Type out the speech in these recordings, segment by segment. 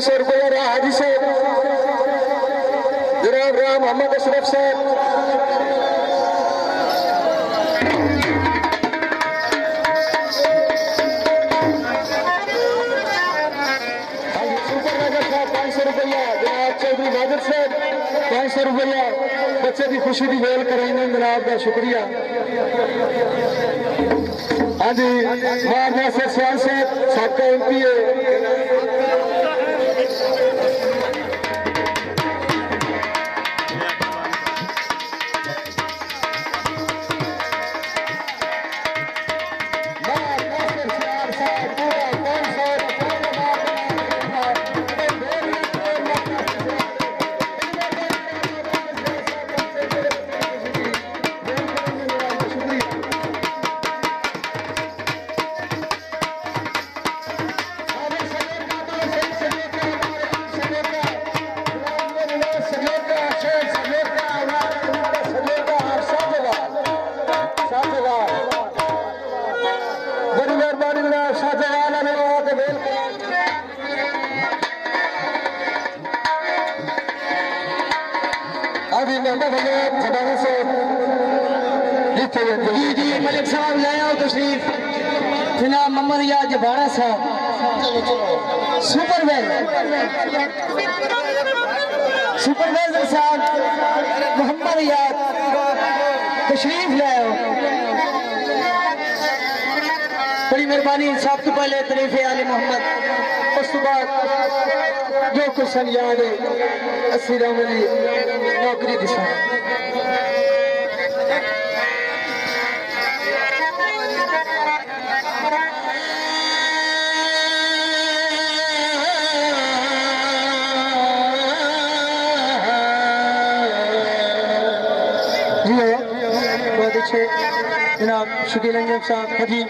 500 रुपया रहा हाजी साहब जनाब राम मोहम्मद अशरफ साहब। सुपर नगर साहब 500 रुपया जनाब चौधरी नादिर साहब 500 रुपया बच्चे की खुशी की वेल कराइने जनाब का शुक्रिया। हाँ जी महाराजा सयाल साहब सबका MP है। जी मलिक साहब ले आओ तशरीफ जनाब मोहम्मद याद जबाड़ा साहब सुपरवाइजर साहब मोहम्मद याद तशरीफ ले आओ। बड़ी मेहरबानी। सब तो पहले तरीफ आले मोहम्मद उस बाद जो कुछ सन याद है अस्सी रामली नौकरी दिशा जनाब शकील अंजम साहब हजी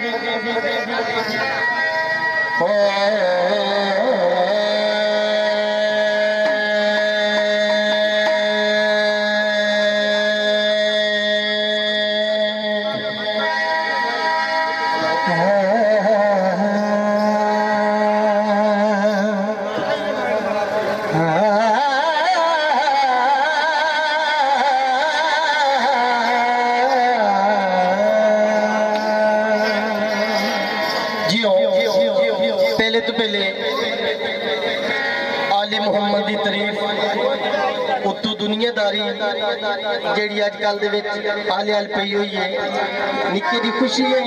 ਜਿਹੜੀ ਅੱਜ ਕੱਲ ਦੇ ਵਿੱਚ ਹਾਲੇ ਹਾਲ ਪਈ ਹੋਈ ਹੈ ਨਿੱਕੀ ਦੀ ਖੁਸ਼ੀ ਹੈ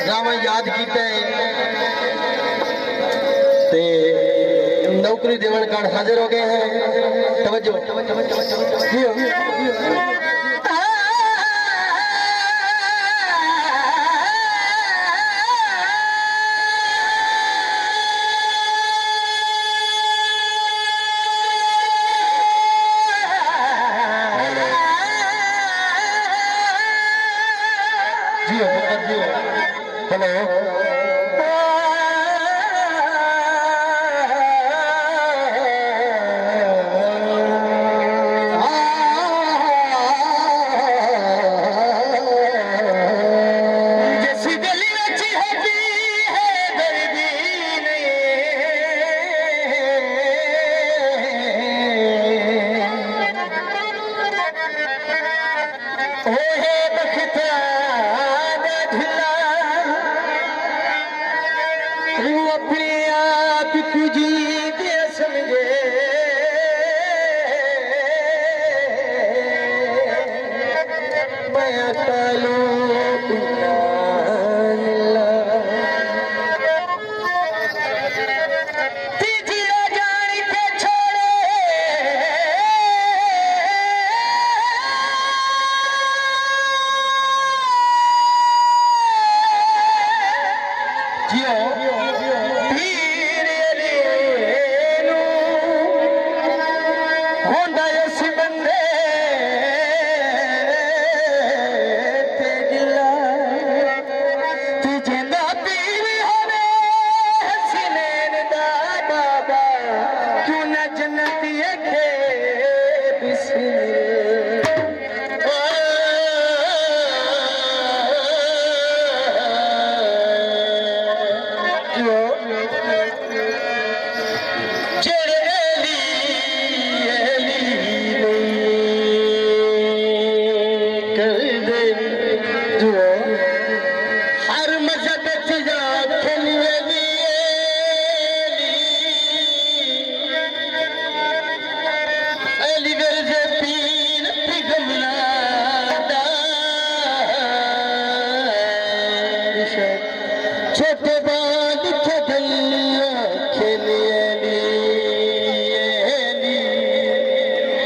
ਰਾਵਾਂ ਯਾਦ ਕੀਤਾ ਹੈ ਤੇ नौकरी देवन कारण हाजिर हो गए हैं। तवज्जो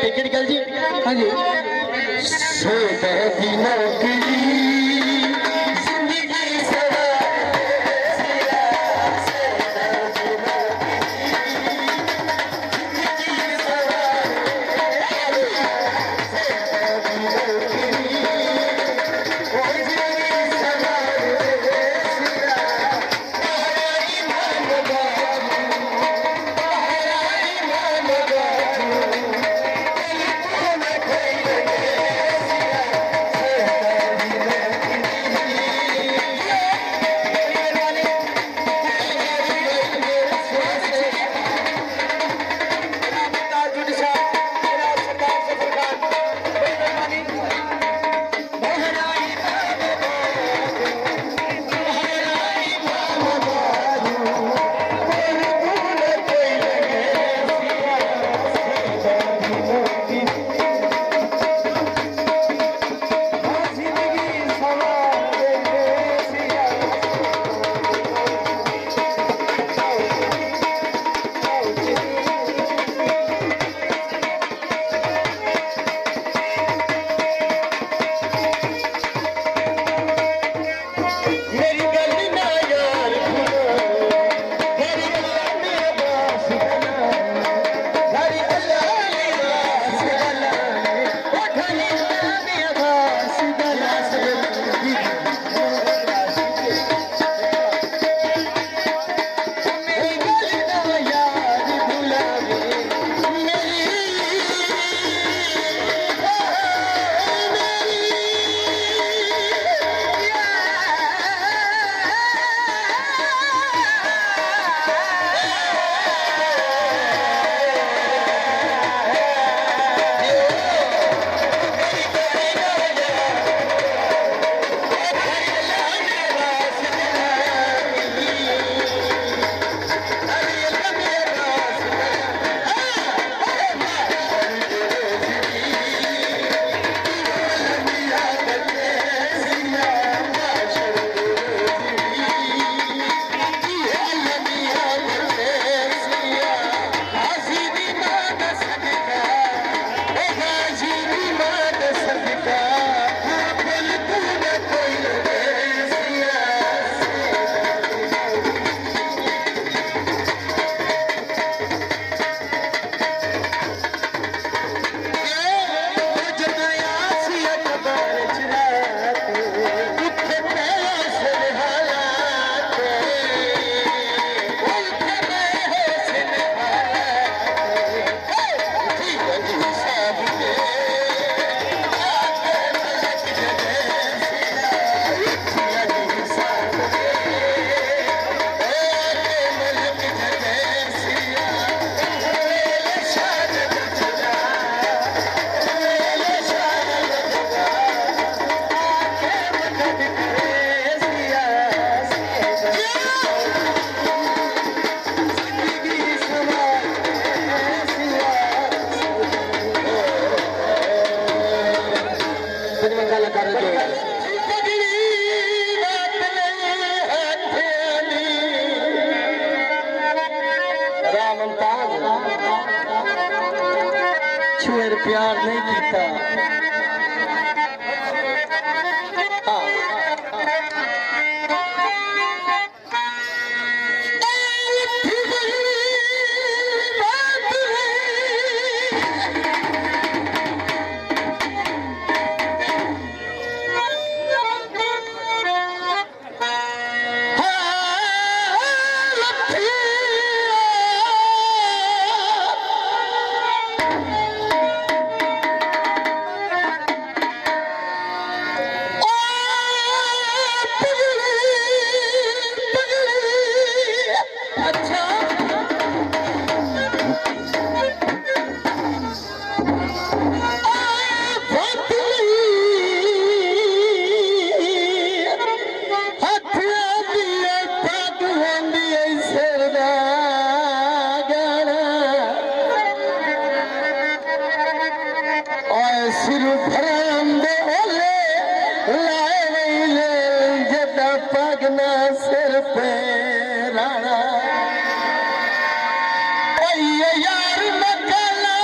टिकट गल जी हाँ जी छुएर प्यार नहीं किया पगना सिर पे राणा यार मकला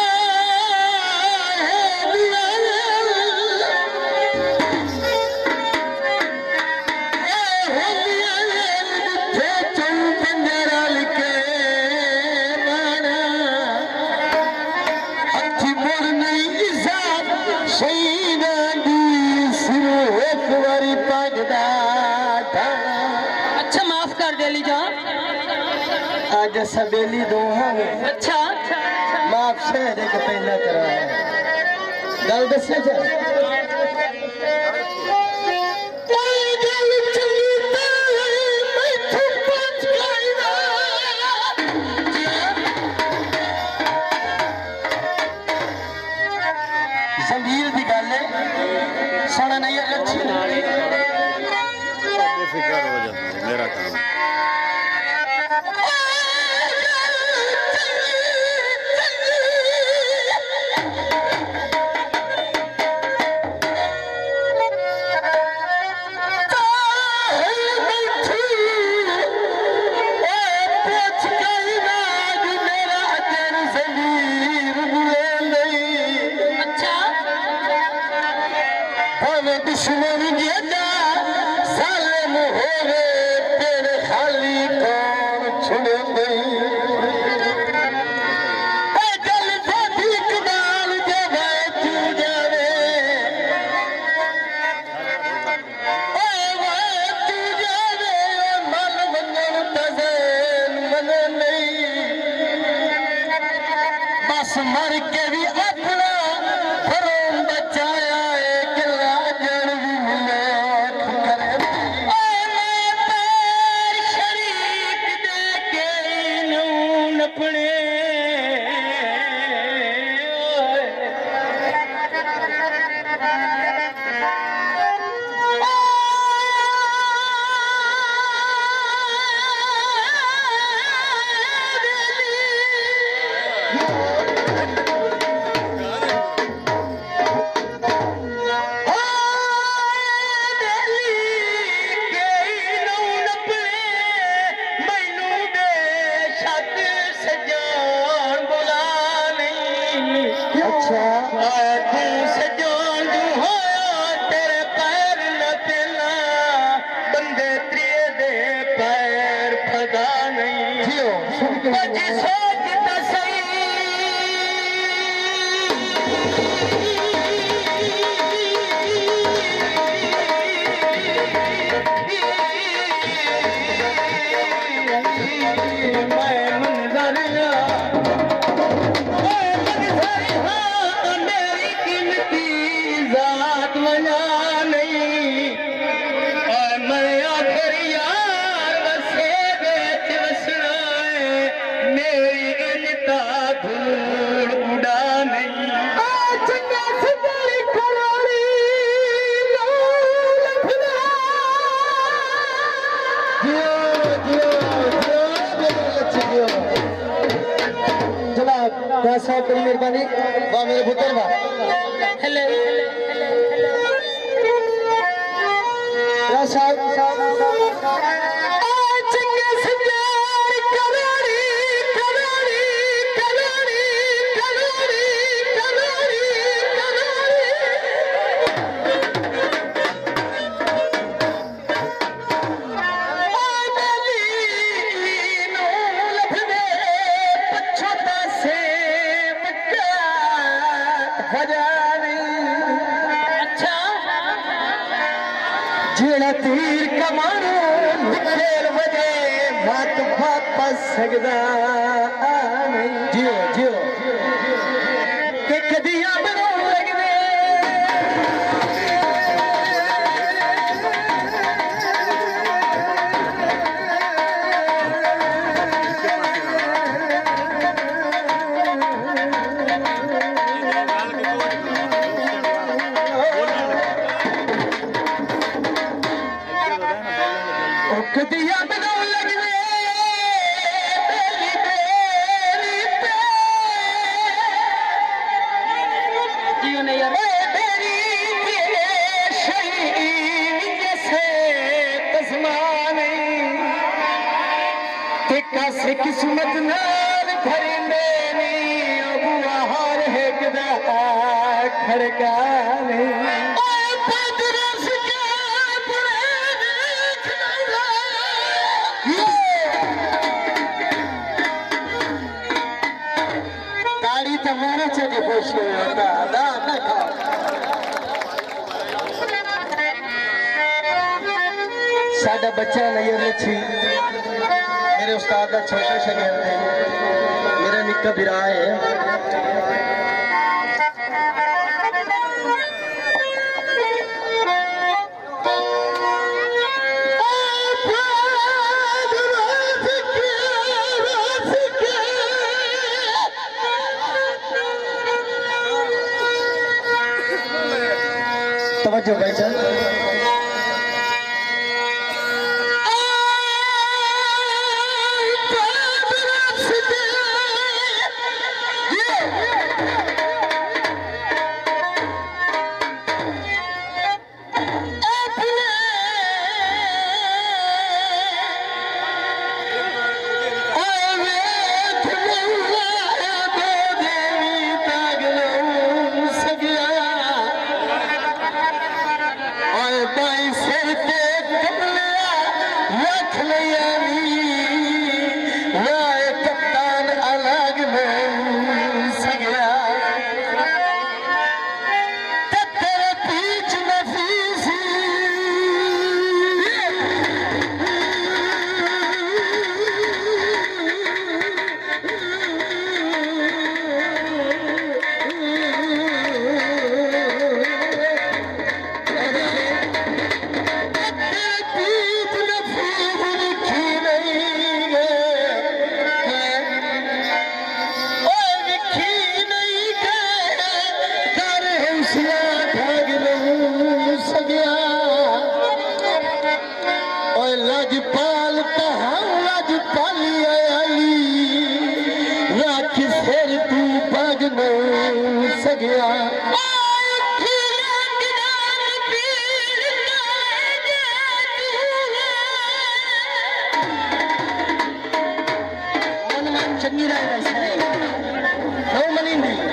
मुड़नी इज़त शहीद दी सिर्फ एक बारी पगदा दाना। अच्छा माफ कर दे ली जान। आज सबेली दो हैं। अच्छा माफ शहर के पहला करा गल दसे जा जमीर की गल है सुना नहीं है अच्छी बेफिक्र हो जाता है मेरा काम। दुश्मन जेदा सालम होवे तेरे खाली कौन छुड़े नहीं दिल साथी कदाल जब तू जावे तू जावे मन मनन तजन मन नहीं बस मर के भी अपना फरों बचाया साहब बड़ी मेहरबानी वाह मेरे पुत्र वाह हेलो जेड़ा तीर कमानो खेल वजे मत वापस सकदा नहीं जियो जियो के कदिया बनो लगदे कदिया बनो लगदे जियो ने यार कैसे किस्मत नाल भरी मेरी अबुआ हार है गदा खड़का नहीं ताड़ी तो मारा चाहिए खुश होता दा बैठो साडा बच्चा नैयर लच्छी मेरे उस्ताद का छोटा शागिर्द है मेरा निक्का बिरा है तवज्जो भाईजान चंगी रहे नो मनी नहीं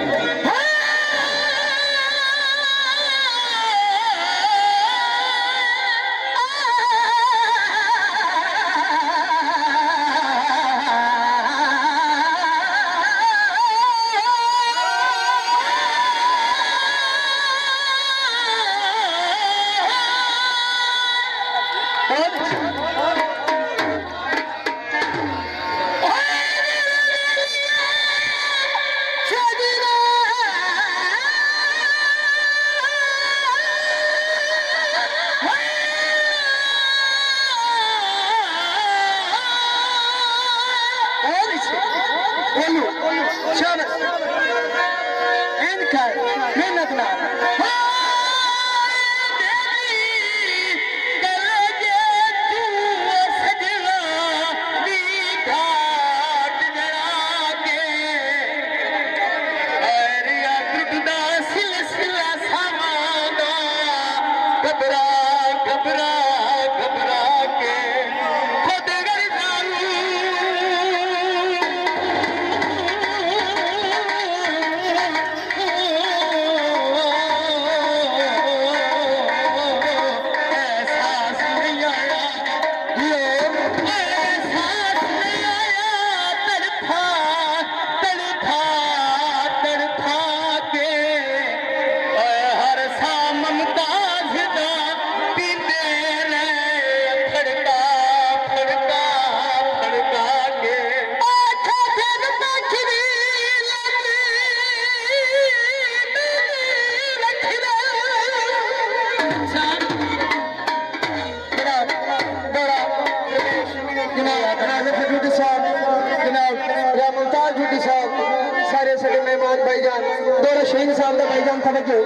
शहीन साहब का भाईजान तवज्जो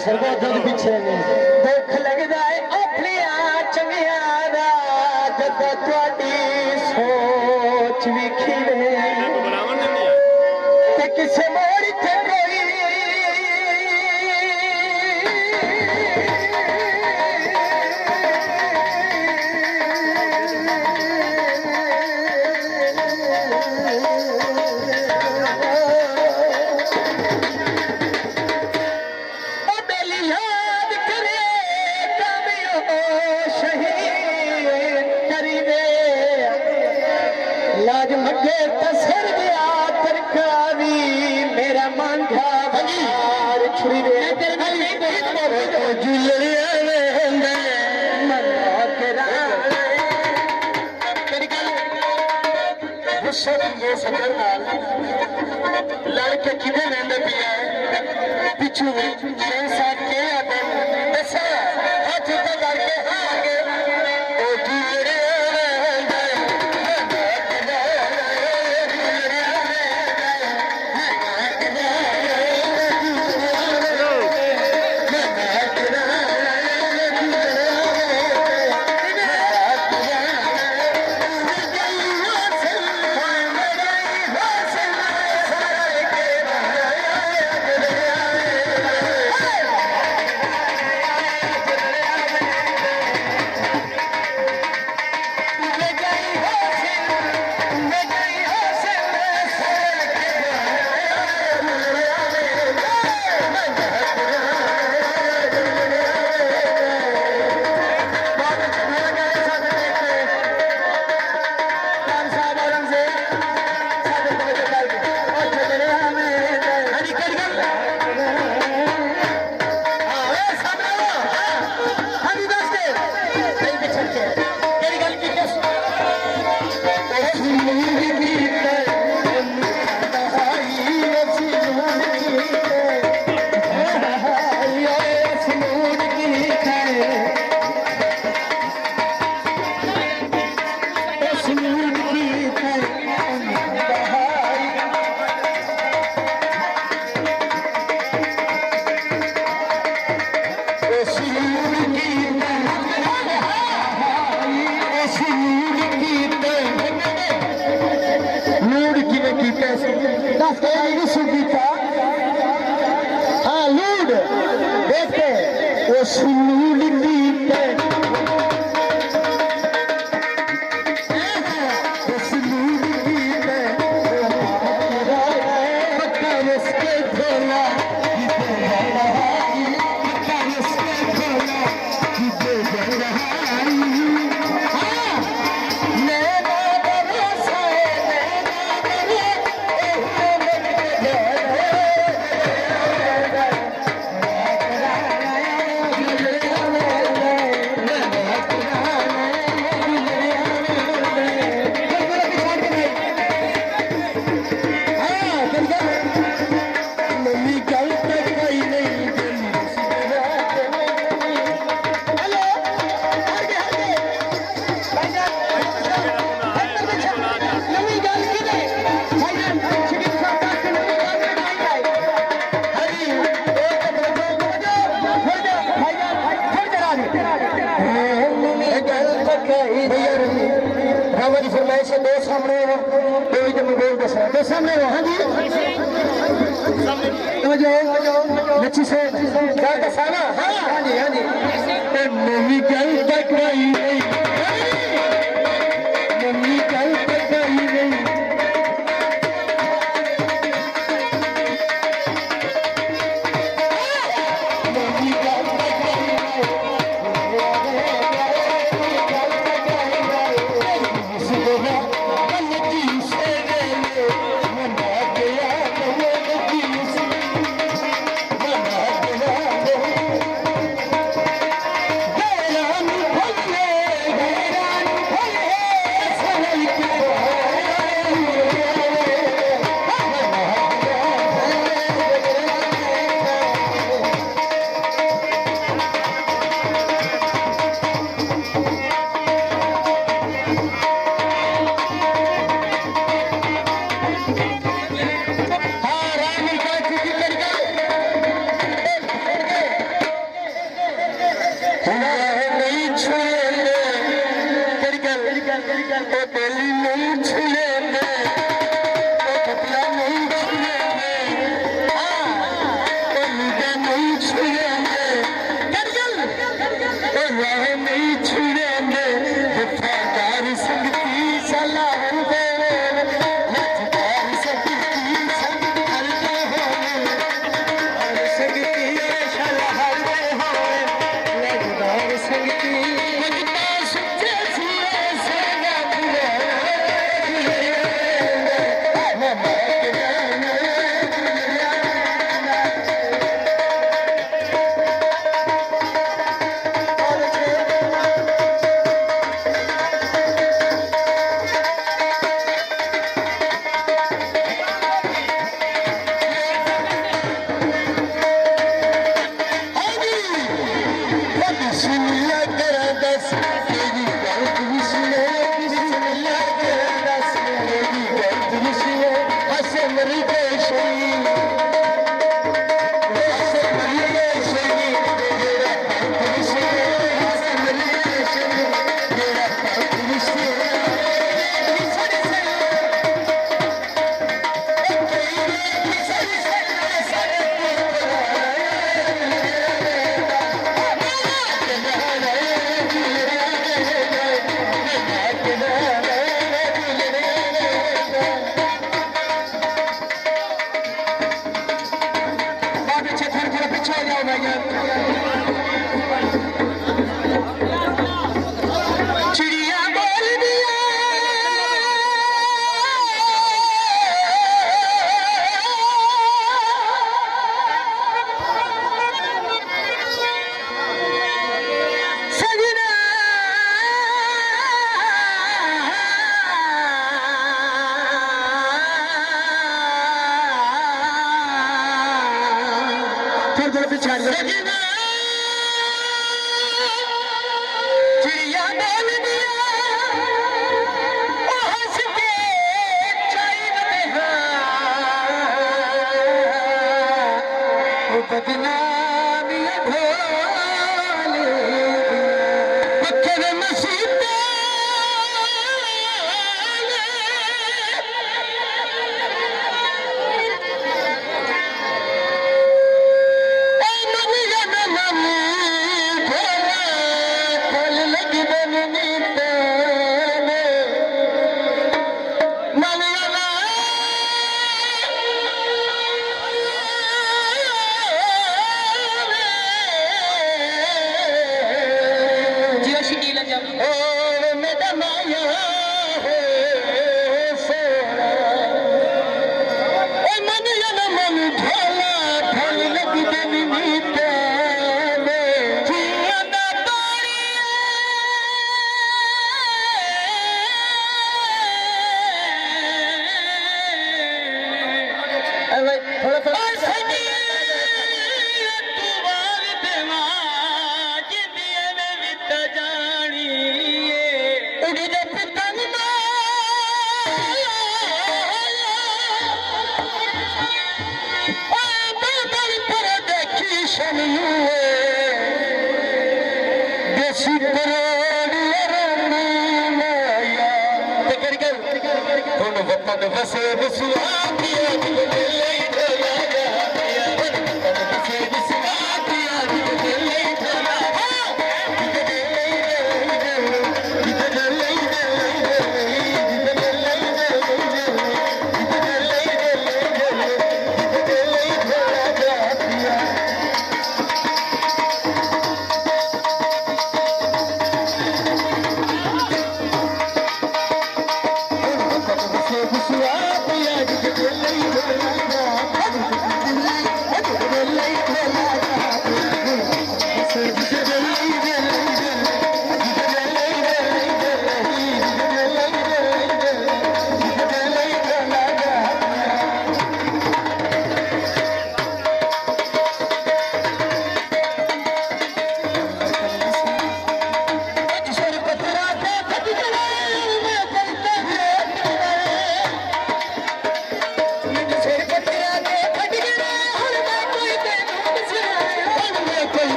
सरबोधन पीछे दुख लगता है अपने चंगिया जब थोड़ी सो विच वेखी वे को बनावन नहीं आया ते किसे मोड़ ते कोई लाज मगे तसर गया तरकारी मेरा मांझा बार छुरी रे जुलड़िया लड़के किधर रहते पिया पिछू छह सात के दस हाथ तक लड़के आगे ओ जुलड़िया फरमाइश दो सामने हो दो जब बोल दो सामने हो हाँ जी लच्छी से गल दसाना हाँ जी हाँ जी मम्मी गल तक नहीं मम्मी गल तक नहीं थोड़ा पीछे हट जाओ। चिड़िया बोल दिया ओ हंस के चाइल ओ बदनामी ढोले पत्थर मसीते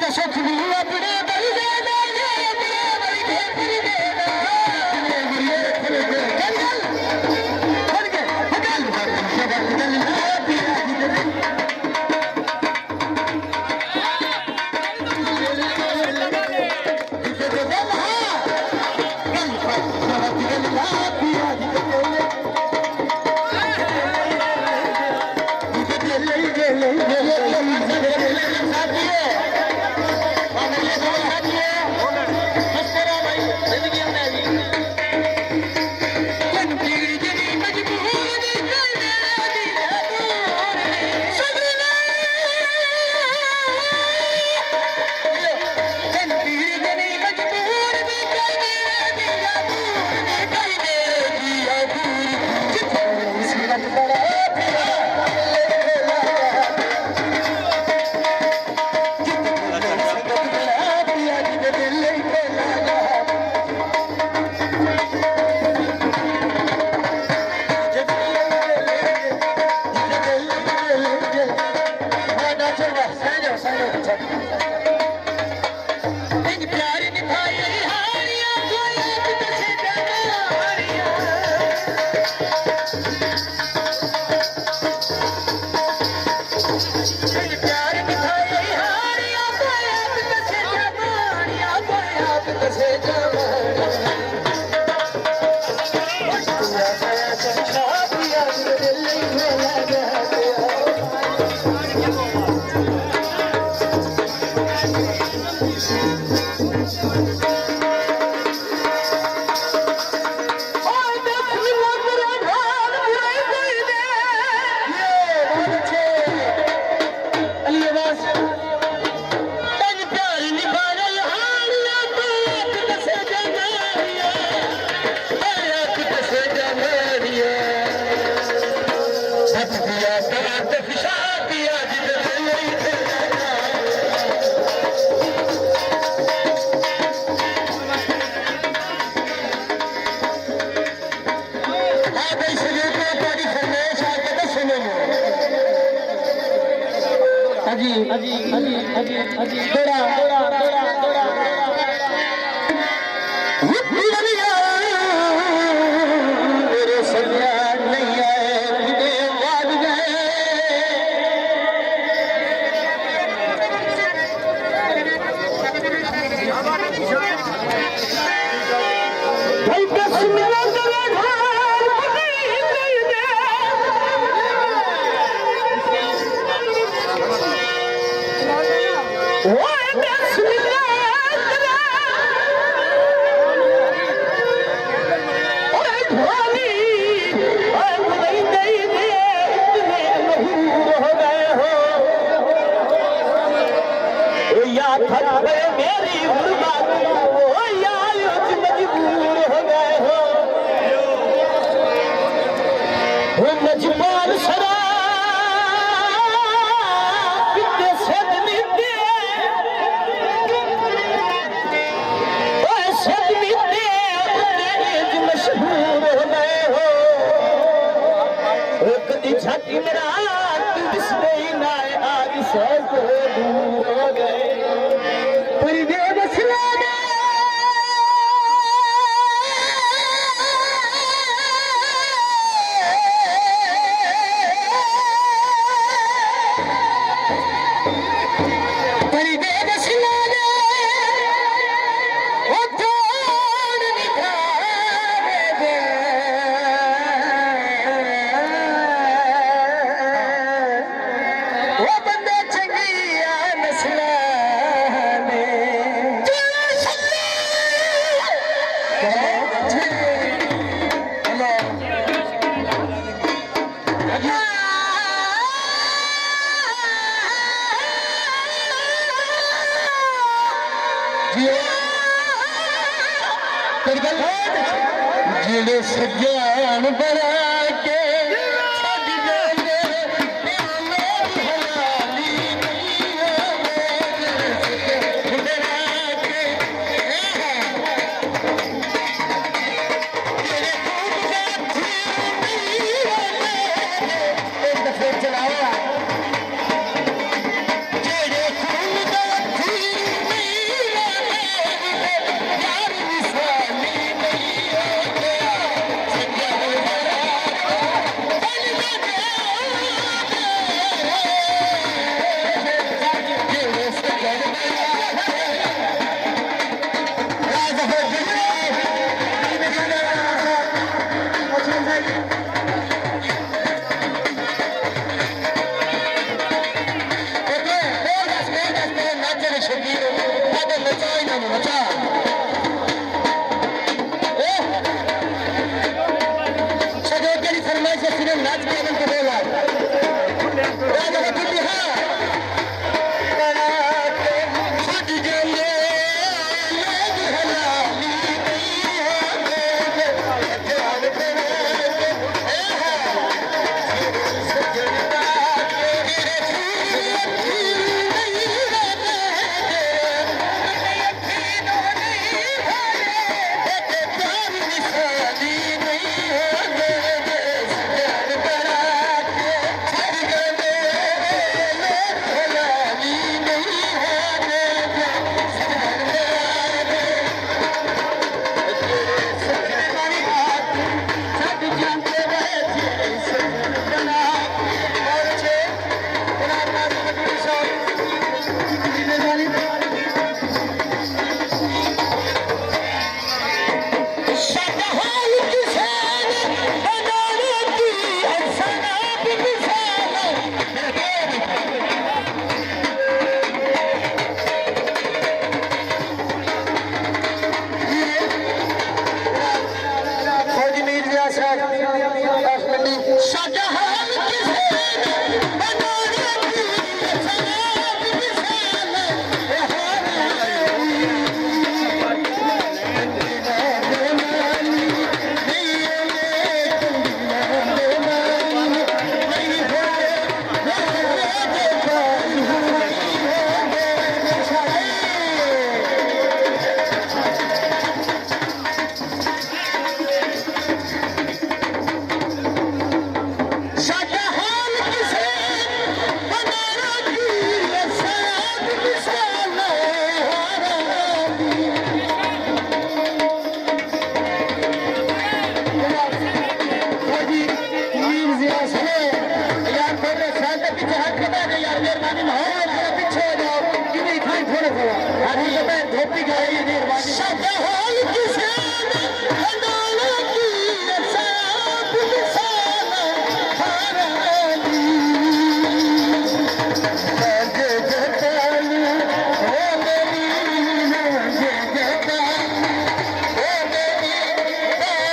सुख भी अपने बल दे जिले सज्जान बना के चलावा अभी तो मैं धोती गई निर्वाणी साडा हाल किसे अंडाला की साब निशाना हारानी जय जयकाली हो मेरी जय जयकाली हो मेरी जय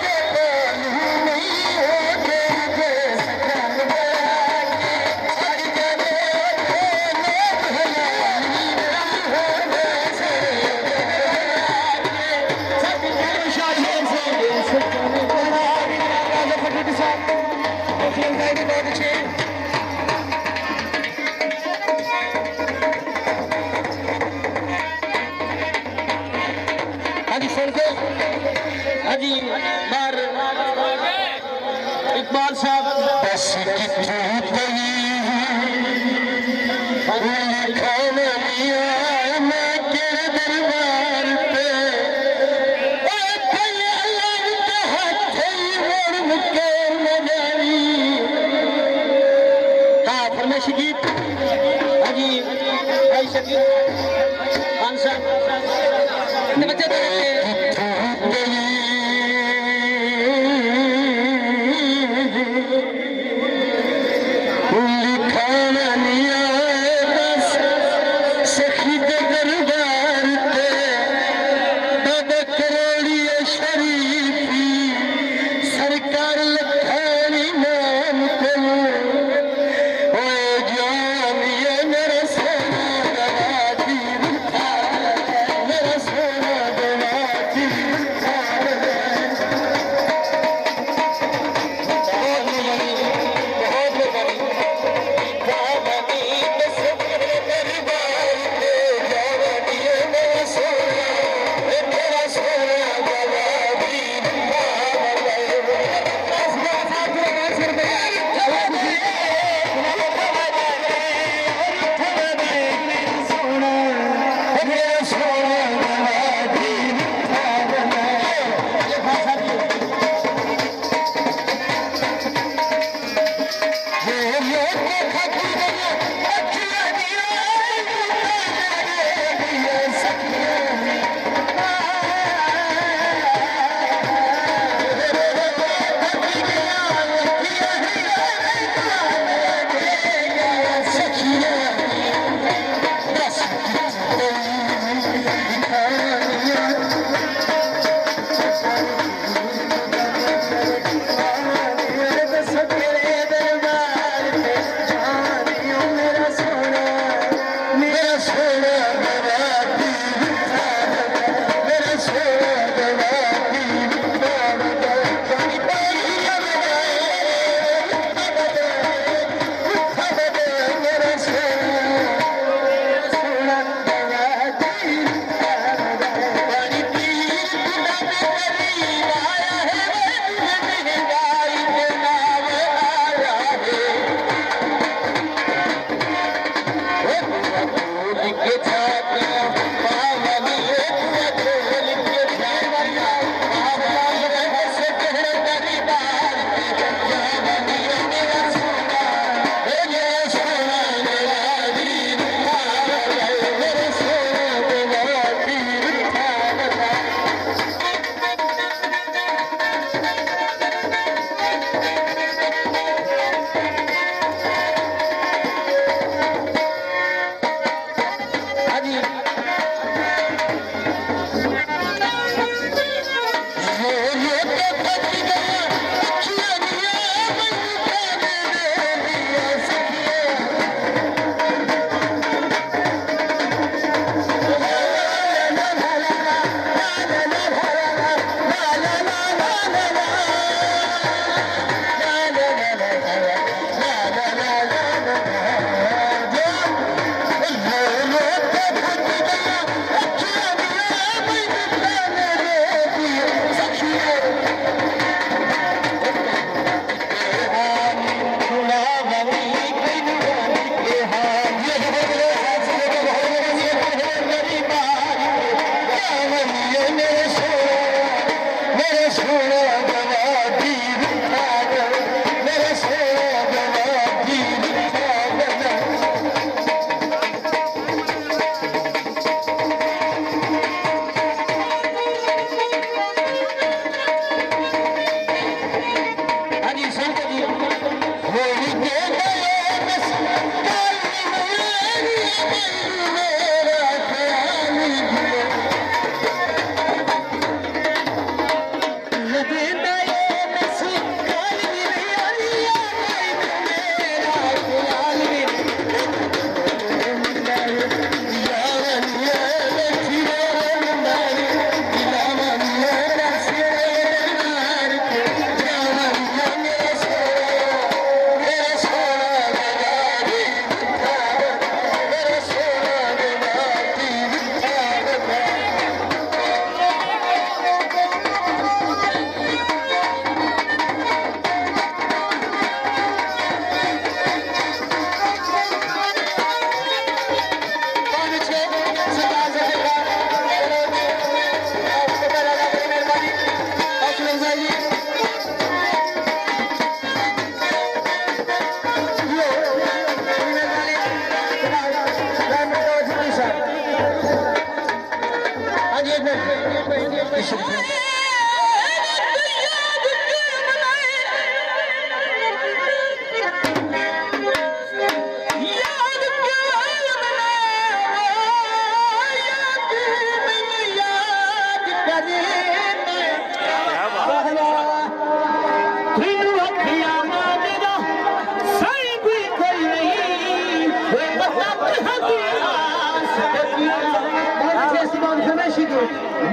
जयकाली नहीं हो जय जय सकाल बाकी हरि जय हो लोग भलाई हो जय से सब शादी से सकाल बाकी राजा फकीर साहब फिल्म गाइड बहुत अच्छे हाजी सुन के हाजी बार इकबाल साहब बस कितनी पई खाने लिया मैं के दरबार पे ओए पहले अल्लाह के हाथ ही मोड़ मुके मजारी हाँ फरमाइशी गीत हाजी भाई शकील खान साहब ने बच्चे तो लिखाना नहीं आए बस सखी के दरबार पे दादा करोड़िए शरीफी सरकार लखानी नाम करूं ओए जानिए मेरा सोना दवा दी मेरा सोना दवा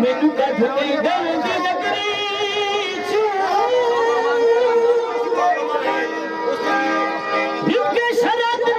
मैनू कद नहीं दर्द नगरी शरद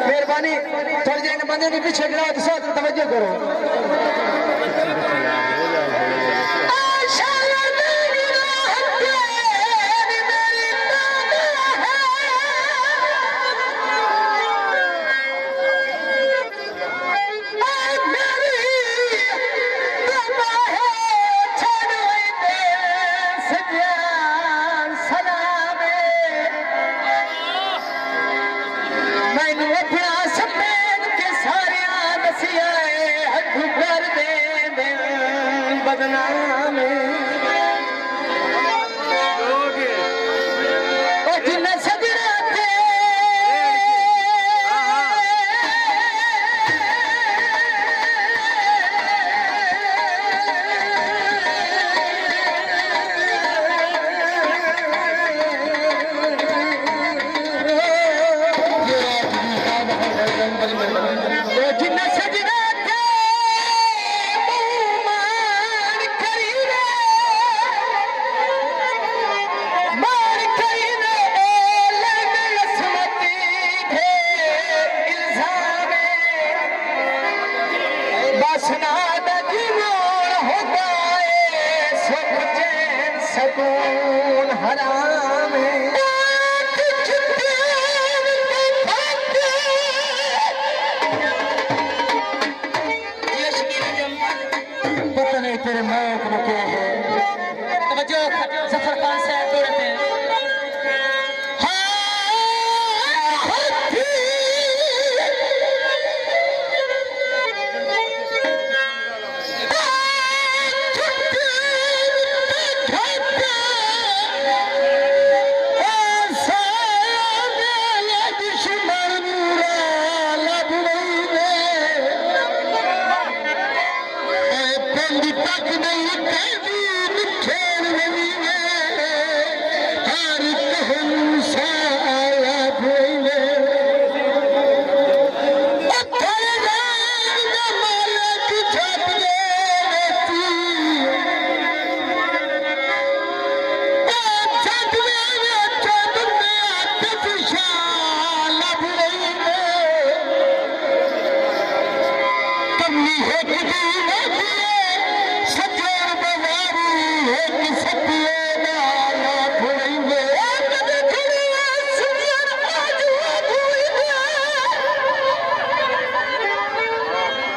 मेहरबानी थोड़ी देर बंदे ने पीछे तवज्जो करो।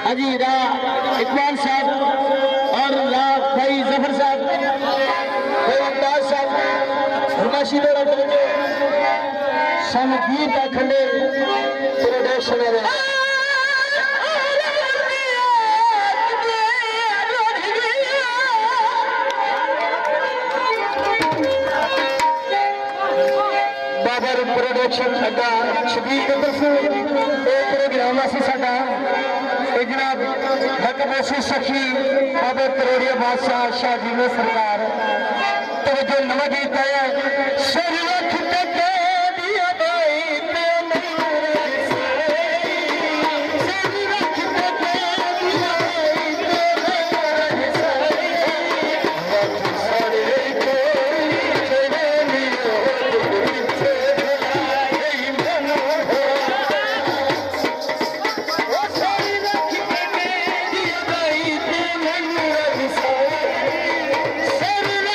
हाजी इकबाल साहब और भाई जफर साहब, भाई अब्बास साहब, फरमाशी संगीत का खंडे प्रोडक्शन बाबर प्रोडक्शन साडा शबीर की तरफ प्रोग्राम असी साडा जनाब हकबोसी सखी बाबर करोड़िया बादशाह शाह जी ने सरकार तवज्जो नवा गीत आया सर रख के दिया भाई पे Sir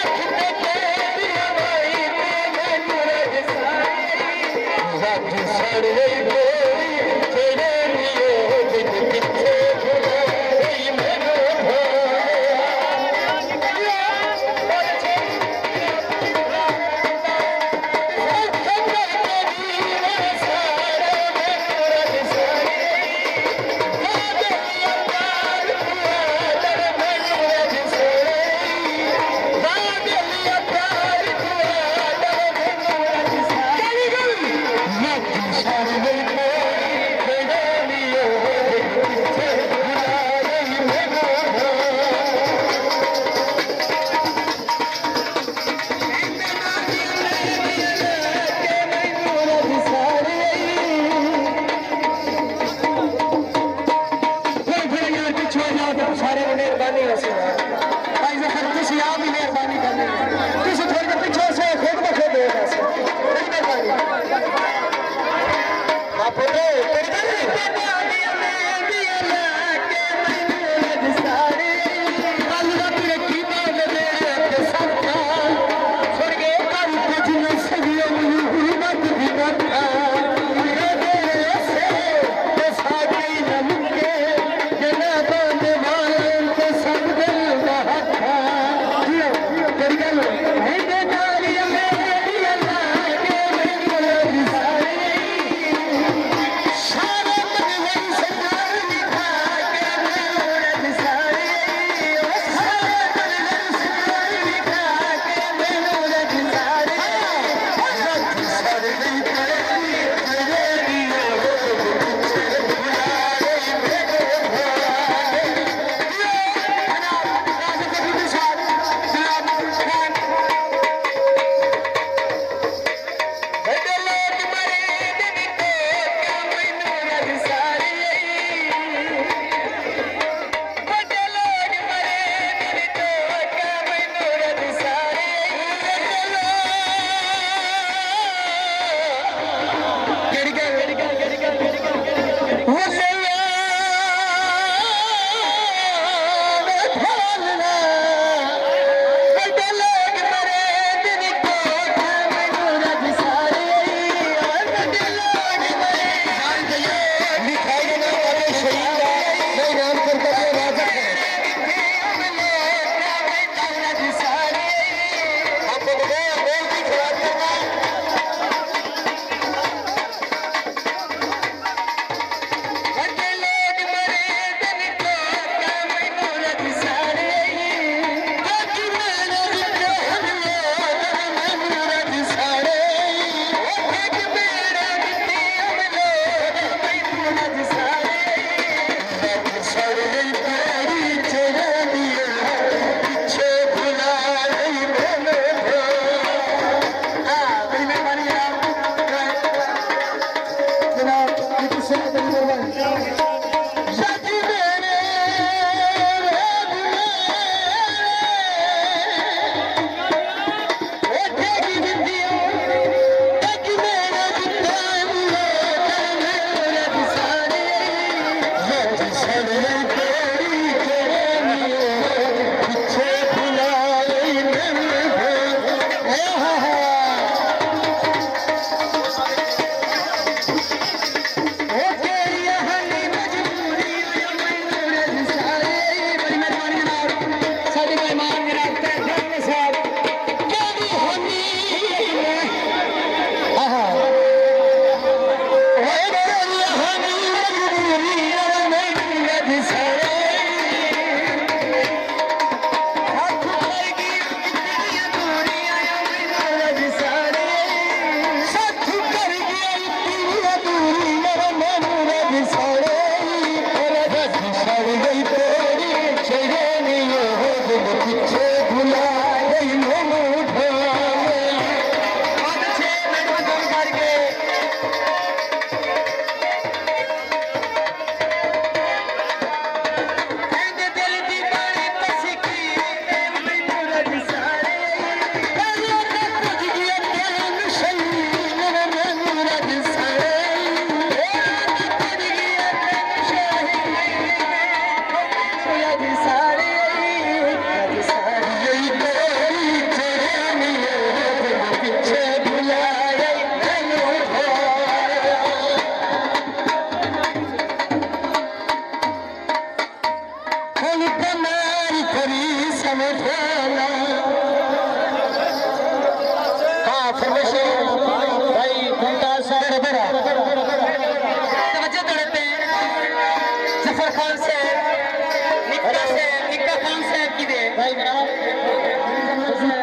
भाई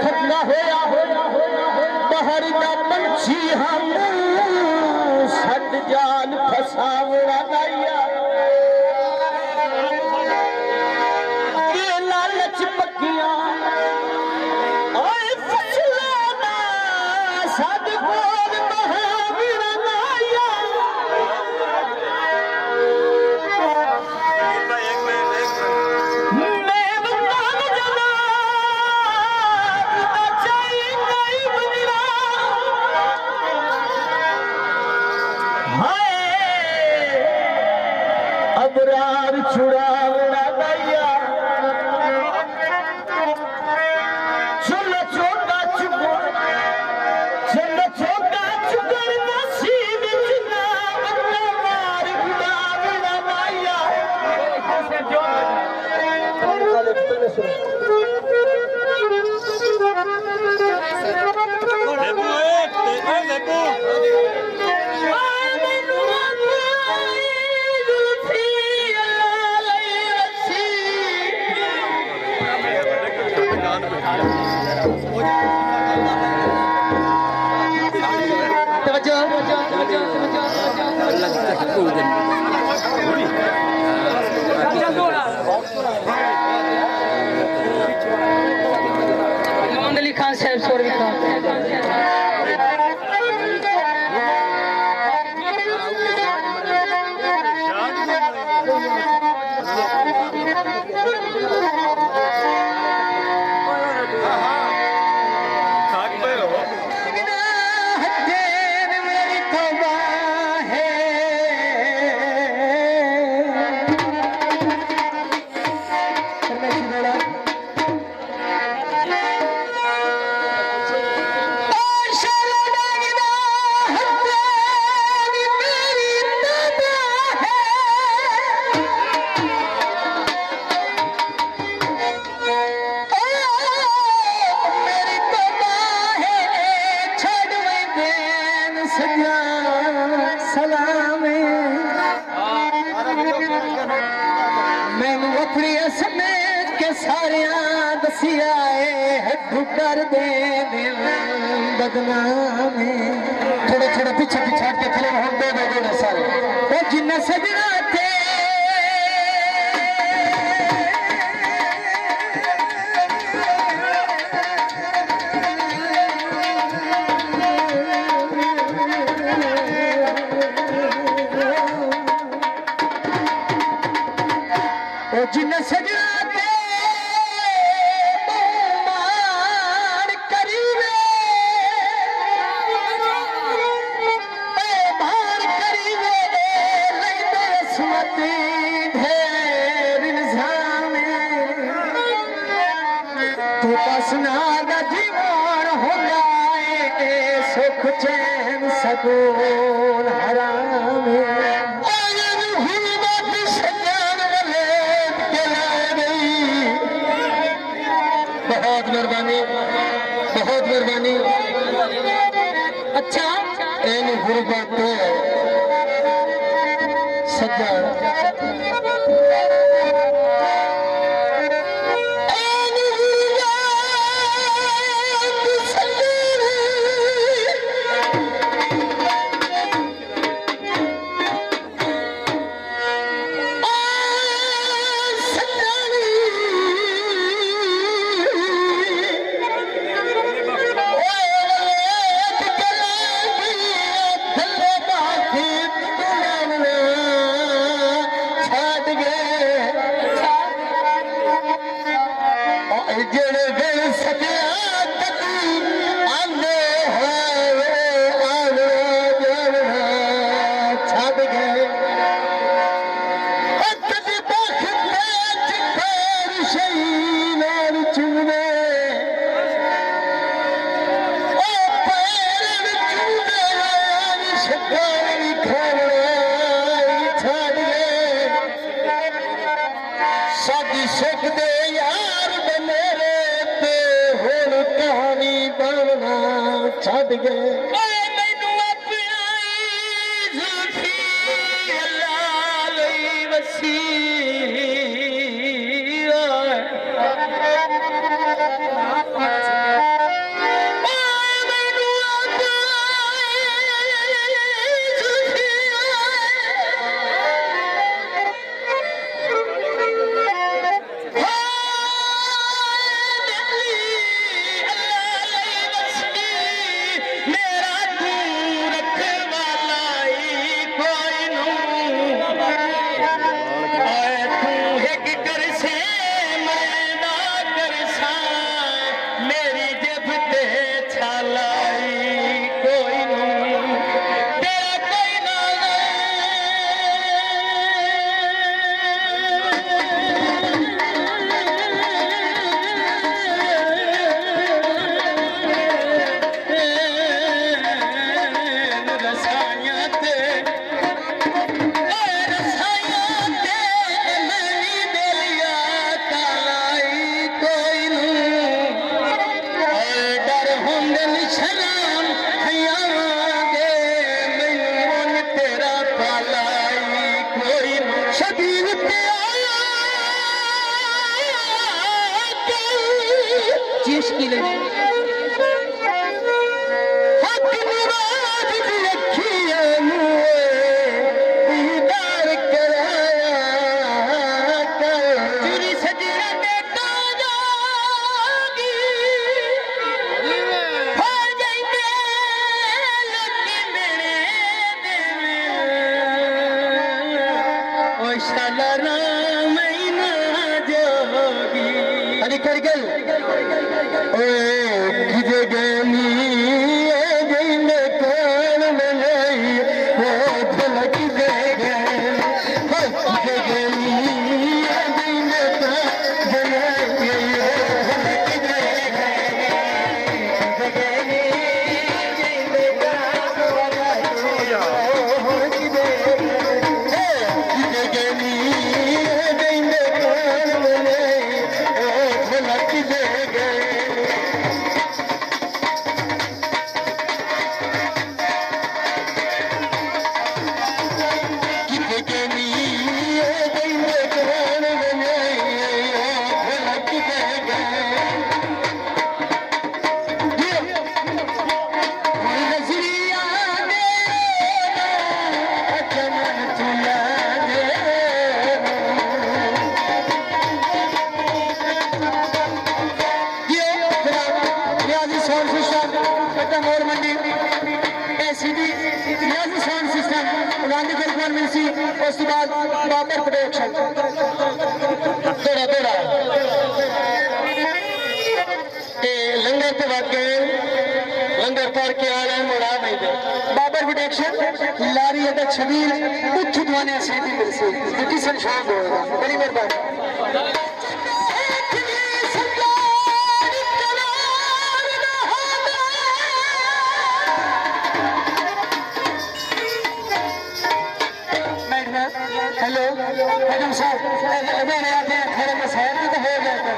खतरा होया बाहर का पंछी हम सट जाल फसावड़ा लाया ये लालच पक्कियां ओए फसलाना सद कोल महावीरा लाया मैं बंदान जना चाहिए नहीं बजरा हाय अबरार छुड़ावड़ा दैया चलो छोटा चुगड़ नसीब ना मार गुड़ावड़ा दैया लेबू लेबू मोहम्मद अली खान साहब सोरवी खान मैनू अपनी समेत के सारिया दसिया कर दे बदनाम थोड़े थोड़े पीछे पिछाड़ के फिल्म हम दे दो सारे वो जिन्ना सजना थे जिन सजना मान करीबे भार करीबे लैंदे सुमती ढेर इल्जाम तू पसना दा जीवन हो जाए सुख चैन सकून हराम बहुत मेहरबानी अच्छा इन गुरबत सज्जन सुख दे यार मेरे ते हुण कहानी बनना छड़ गए मैनू अपना जुल्फी अल्लाह लई वसी मक्का मोड़ मंडी एसीडी रियाजी साउंड सिस्टम गांधीगढ़ कॉन्वेंसी उस बाद बाबर प्रोडक्शन थोड़ा थोड़ा लंगर तो वाके लंगर पार के आ रहे मुड़ा नहीं दे बाबर प्रोडक्शन लारी अदा छबील उच्च दुआने सीधी मिलसी किसी शौक होगा बड़ी मेहरबानी हेलो मैडम साहब मेरे आते हैं थोड़ा सा शहर में तो हो जाता है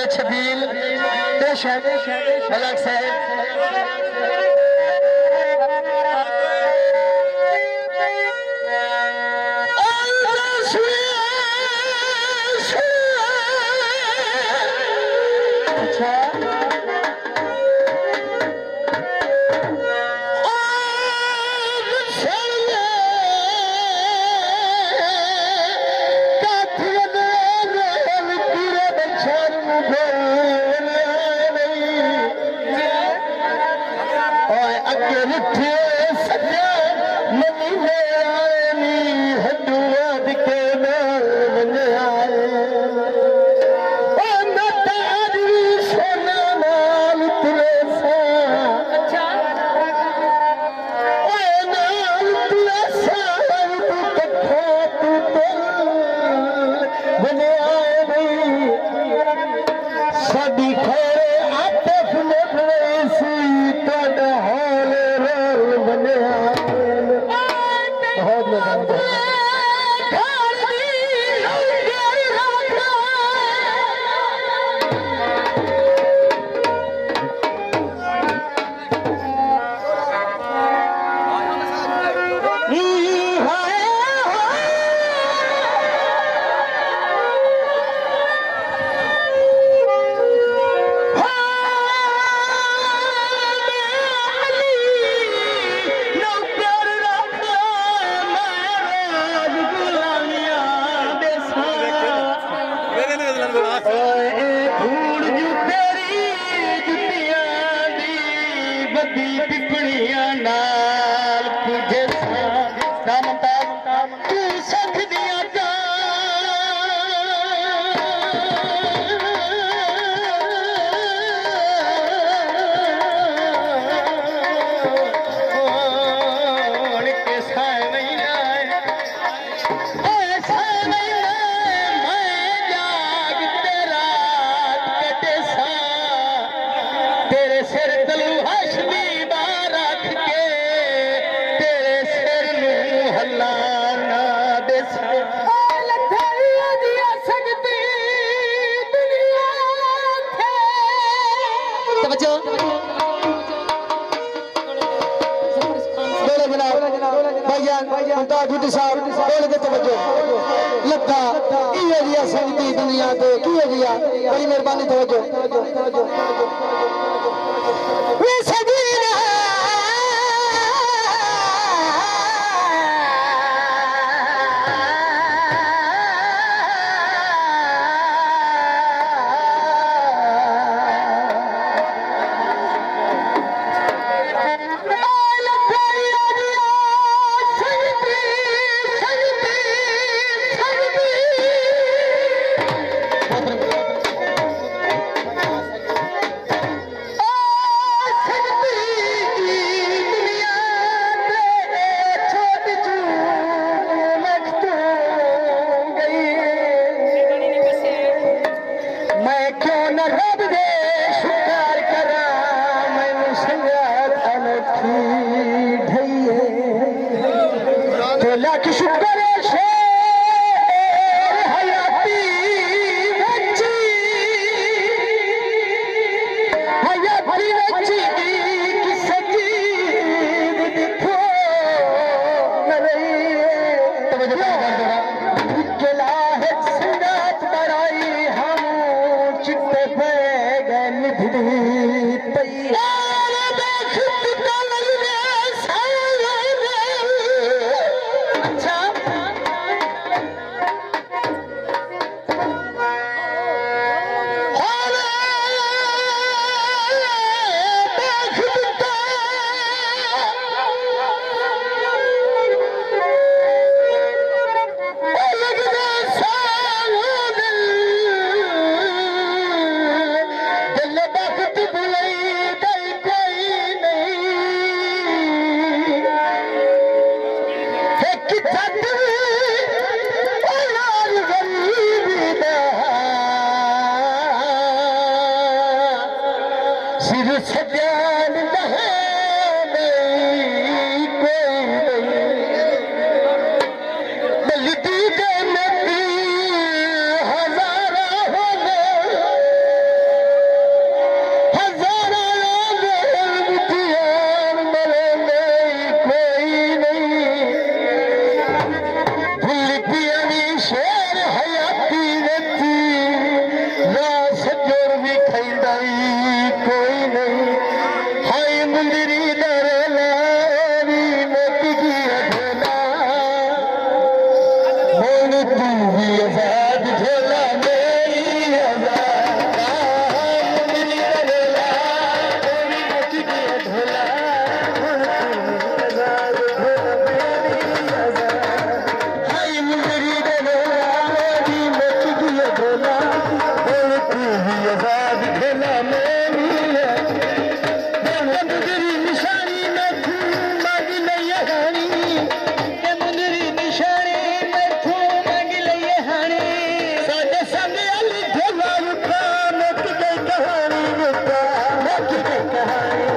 छबील अलग से बड़ी मेहरबानी तवज्जो जद ओ यार गरीबी दा सिर सजान दहे नहीं कोई नहीं बलदी दे नबी हजारा हो गए हजारा बिटियान मरे नहीं कोई नहीं भुल पियानी शेर हयाती रती ना सजोर भी खैंदाई कोई नहीं हाय मुंदरी दरला री मत की अधला बोल तू भी आजाद झोला मेरी आजाद मुंदरी दरला री मत की अधला बोल तू भी आजाद झोला मेरी आजाद हाय मुंदरी दरला री मत की अधला बोल तू भी आजाद झोला मेरी मुंदरी निशानी में तू मांग लई हानी के मुंदरी निशानी में तू मांग लई हानी साडे संग अली ढोला रुका मुक गई कहानी रुका मुक गई कहानी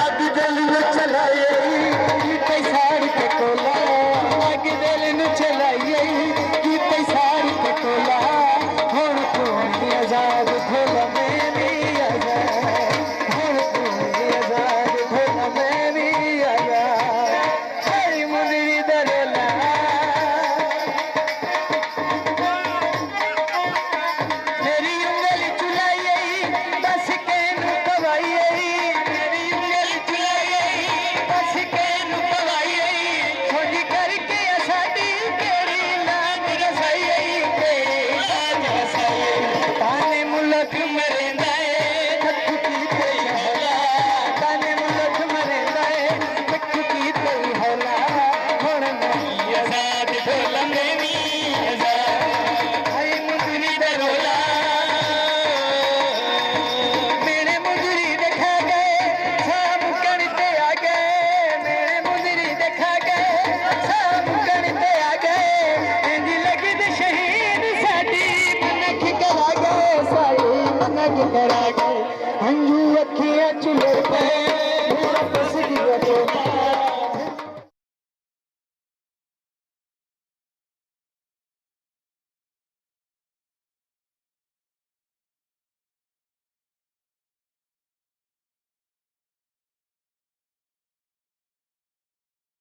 आग दिल में चलाए की पैसाड़ के टोला आग दिल में चलाए की पैसाड़ के टोला हुण तू भी आजाद ढोला मेरी आजाद हुण तू भी आजाद ढोला मेरी आजाद हरी मुंदरी दरला मेरी उंगल चुलाई बस के नु पवाई मेरी उंगल चुलाई बस के नु पवाई खोजी करके साडी तेरी लाज रसाई तेरी लाज रसाई ताने मुल्क मरेंदा है थक की कोई होला ताने मुल्क मरेंदा है थक की कोई होला हुण नहीं आजाद ढोला मेरी आजाद हाय मुंदरी दरोला मेरे मुंदरी देखा गए शाम कणते आ गए मेरे मुंदरी देखा गए शाम कणते आ गए इंज लगद शहीद साडी मनख करा गए साई मनख करा गए हंजू अखियां चुले पे